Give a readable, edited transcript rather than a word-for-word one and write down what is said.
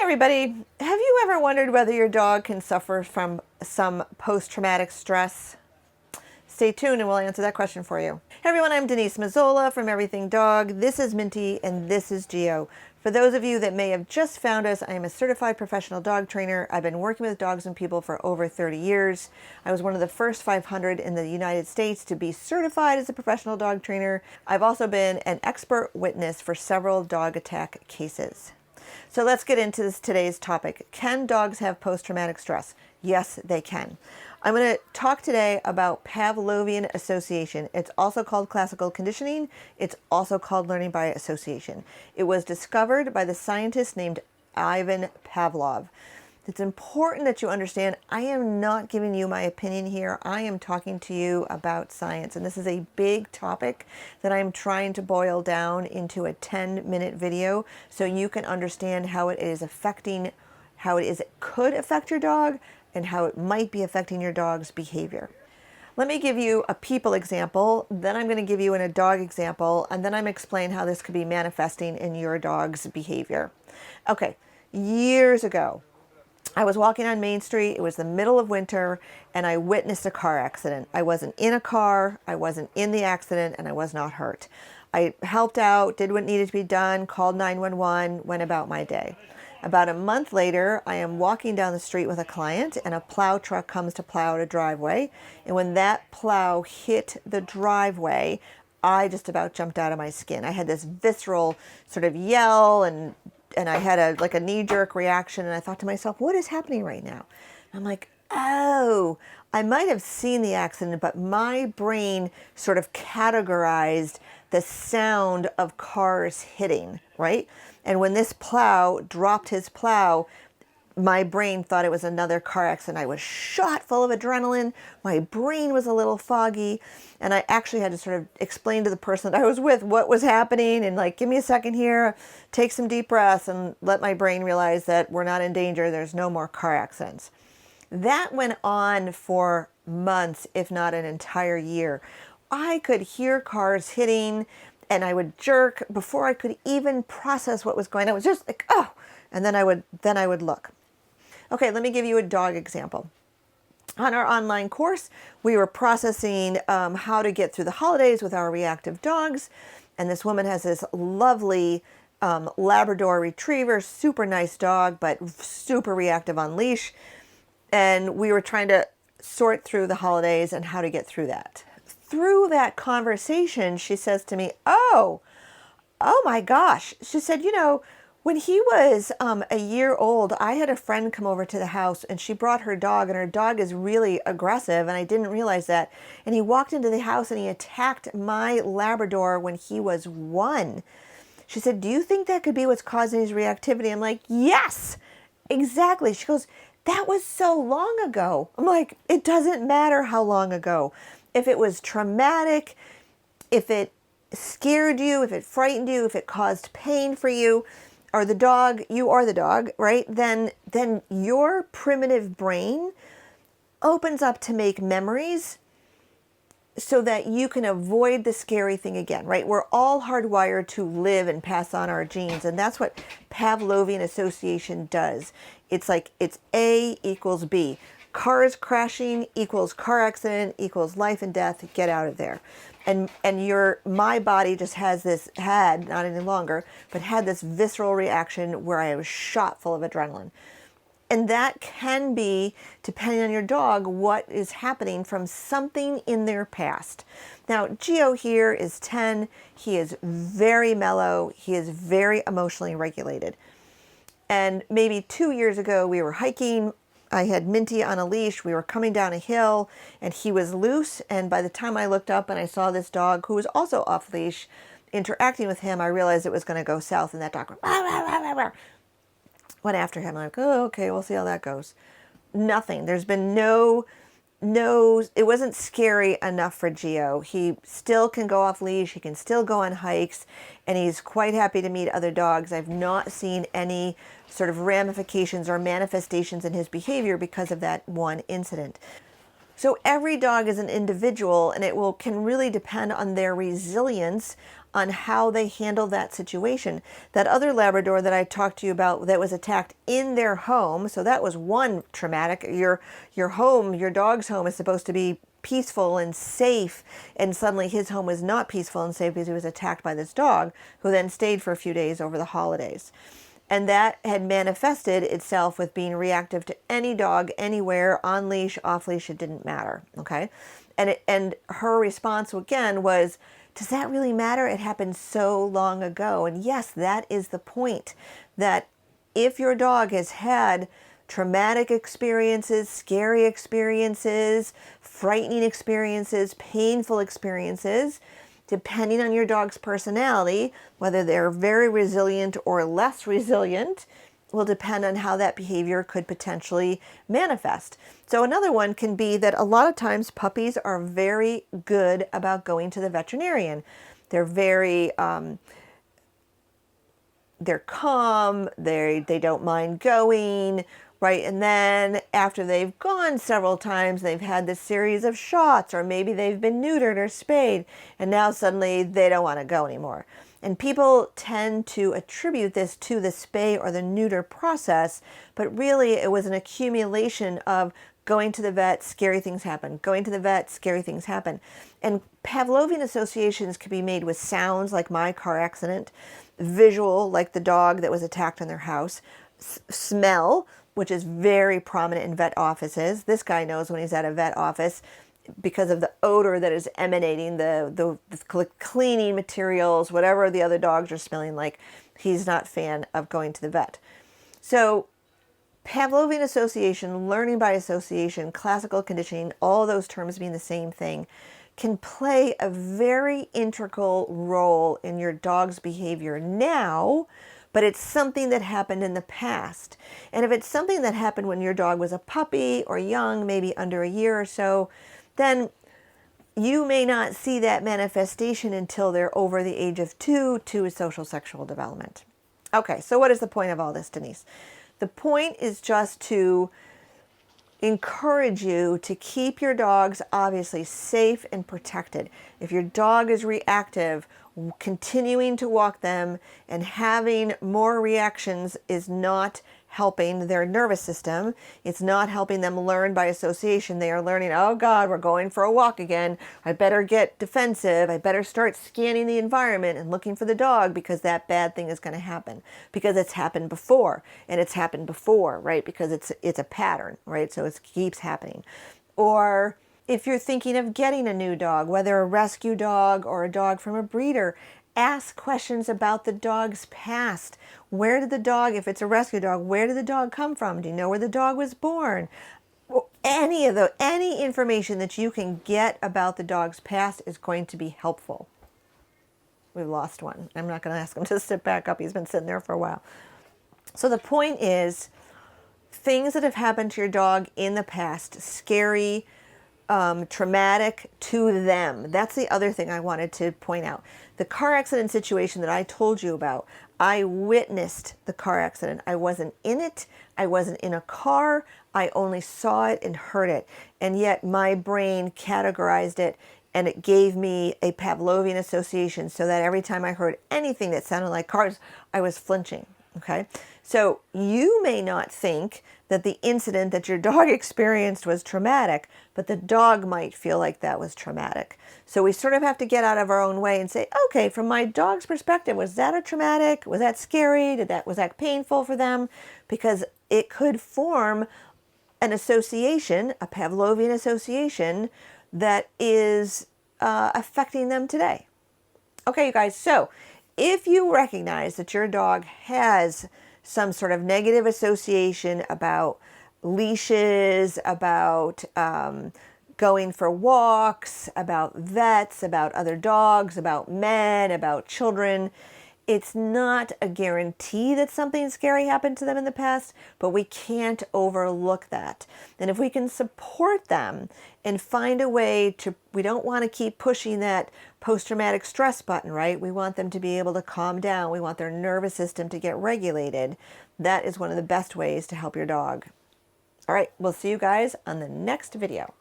Everybody, have you ever wondered whether your dog can suffer from some post-traumatic stress? Stay tuned and we'll answer that question for you. Hey everyone, I'm Denise Mazzola from Everything Dog. This is Minty and this is Geo. For those of you that may have just found us, I am a certified professional dog trainer. I've been working with dogs and people for over 30 years. I was one of the first 500 in the United States to be certified as a professional dog trainer. I've also been an expert witness for several dog attack cases. So let's get into today's topic. Can dogs have post-traumatic stress? Yes, they can. I'm going to talk today about Pavlovian association. It's also called classical conditioning. It's also called learning by association. It was discovered by the scientist named Ivan Pavlov. It's important that you understand I am not giving you my opinion here. I am talking to you about science, and this is a big topic that I'm trying to boil down into a 10-minute video so you can understand how it is affecting, how it could affect your dog, and how it might be affecting your dog's behavior. Let me give you a people example, then I'm going to give you a dog example, and then I'm explain how this could be manifesting in your dog's behavior. Okay, years ago, I was walking on Main Street. It was the middle of winter, and I witnessed a car accident. I wasn't in a car, I wasn't in the accident, and I was not hurt. I helped out, did what needed to be done, called 911, went about my day. About a month later, I am walking down the street with a client, and a plow truck comes to plow a driveway. And when that plow hit the driveway, I just about jumped out of my skin. I had this visceral sort of yell, and I had a knee-jerk reaction, and I thought to myself, what is happening right now? And I'm like, oh, I might have seen the accident, but my brain sort of categorized the sound of cars hitting, right? And when this plow dropped his plow, my brain thought it was another car accident. I was shot full of adrenaline. My brain was a little foggy. And I actually had to sort of explain to the person that I was with what was happening and like, give me a second here, take some deep breaths and let my brain realize that we're not in danger. There's no more car accidents. That went on for months, if not an entire year. I could hear cars hitting and I would jerk before I could even process what was going on. It was just like, oh, and then I would look. Okay, let me give you a dog example. On our online course, we were processing how to get through the holidays with our reactive dogs. And this woman has this lovely Labrador retriever, super nice dog, but super reactive on leash. And we were trying to sort through the holidays and how to get through that. Through that conversation, she says to me, oh my gosh. She said, you know, when he was a year old, I had a friend come over to the house and she brought her dog, and her dog is really aggressive, and I didn't realize that. And he walked into the house and he attacked my Labrador when he was 1. She said, do you think that could be what's causing his reactivity? I'm like, yes, exactly. She goes, that was so long ago. I'm like, it doesn't matter how long ago. If it was traumatic, if it scared you, if it frightened you, if it caused pain for you, or the dog, you are the dog, right? Then your primitive brain opens up to make memories so that you can avoid the scary thing again, right? We're all hardwired to live and pass on our genes, and that's what Pavlovian association does. It's like it's A equals B. Cars crashing equals car accident equals life and death. Get out of there. And my body just had, not any longer, but had this visceral reaction where I was shot full of adrenaline. And that can be, depending on your dog, what is happening from something in their past. Now, Geo here is 10. He is very mellow. He is very emotionally regulated. And maybe 2 years ago, we were hiking. I had Minty on a leash. We were coming down a hill and he was loose. And by the time I looked up and I saw this dog who was also off leash interacting with him, I realized it was going to go south, and that dog went after him. I'm like, oh, okay, we'll see how that goes. Nothing. There's been no, it wasn't scary enough for Geo. He still can go off leash. He can still go on hikes, and he's quite happy to meet other dogs. I've not seen any sort of ramifications or manifestations in his behavior because of that one incident. So every dog is an individual, and it can really depend on their resilience on how they handle that situation. That other Labrador that I talked to you about that was attacked in their home, so that was one traumatic. Your home, your dog's home is supposed to be peaceful and safe, and suddenly his home was not peaceful and safe because he was attacked by this dog, who then stayed for a few days over the holidays. And that had manifested itself with being reactive to any dog, anywhere, on leash, off leash, it didn't matter, okay? And her response again was, does that really matter? It happened so long ago. And yes, that is the point, that if your dog has had traumatic experiences, scary experiences, frightening experiences, painful experiences, depending on your dog's personality, whether they're very resilient or less resilient, will depend on how that behavior could potentially manifest. So another one can be that a lot of times puppies are very good about going to the veterinarian. They're very, they're calm, they don't mind going, right? And then after they've gone several times, they've had this series of shots, or maybe they've been neutered or spayed, and now suddenly they don't want to go anymore. And people tend to attribute this to the spay or the neuter process, but really it was an accumulation of going to the vet, scary things happen. Going to the vet, scary things happen. And Pavlovian associations can be made with sounds, like my car accident, visual, like the dog that was attacked in their house, smell, which is very prominent in vet offices. This guy knows when he's at a vet office because of the odor that is emanating, the cleaning materials, whatever the other dogs are smelling like. He's not a fan of going to the vet. So Pavlovian association, learning by association, classical conditioning, all those terms mean the same thing, can play a very integral role in your dog's behavior now, but it's something that happened in the past. And if it's something that happened when your dog was a puppy or young, maybe under a year or so, then you may not see that manifestation until they're over the age of 2 to social sexual development. Okay, so what is the point of all this, Denise? The point is just to encourage you to keep your dogs obviously safe and protected. If your dog is reactive, continuing to walk them and having more reactions is not helping their nervous system. It's not helping them learn by association. They are learning, oh God, we're going for a walk again. I better get defensive. I better start scanning the environment and looking for the dog because that bad thing is going to happen, because it's happened before, and it's happened before, right? Because it's a pattern, right? So it keeps happening. Or if you're thinking of getting a new dog, whether a rescue dog or a dog from a breeder, ask questions about the dog's past. Where did the dog, if it's a rescue dog, where did the dog come from? Do you know where the dog was born? Any information that you can get about the dog's past is going to be helpful. We've lost one. I'm not going to ask him to sit back up. He's been sitting there for a while. So the point is, things that have happened to your dog in the past, scary, traumatic to them. That's the other thing I wanted to point out. The car accident situation that I told you about, I witnessed the car accident. I wasn't in it. I wasn't in a car. I only saw it and heard it. And yet my brain categorized it, and it gave me a Pavlovian association, so that every time I heard anything that sounded like cars, I was flinching. Okay, so you may not think that the incident that your dog experienced was traumatic, but the dog might feel like that was traumatic. So we sort of have to get out of our own way and say, okay, from my dog's perspective, was that a traumatic? Was that scary? Was that painful for them? Because it could form an association, a Pavlovian association, that is affecting them today. Okay, you guys, so if you recognize that your dog has some sort of negative association about leashes, about going for walks, about vets, about other dogs, about men, about children, it's not a guarantee that something scary happened to them in the past, but we can't overlook that. And if we can support them and find a way to, we don't want to keep pushing that post-traumatic stress button, right? We want them to be able to calm down. We want their nervous system to get regulated. That is one of the best ways to help your dog. All right, we'll see you guys on the next video.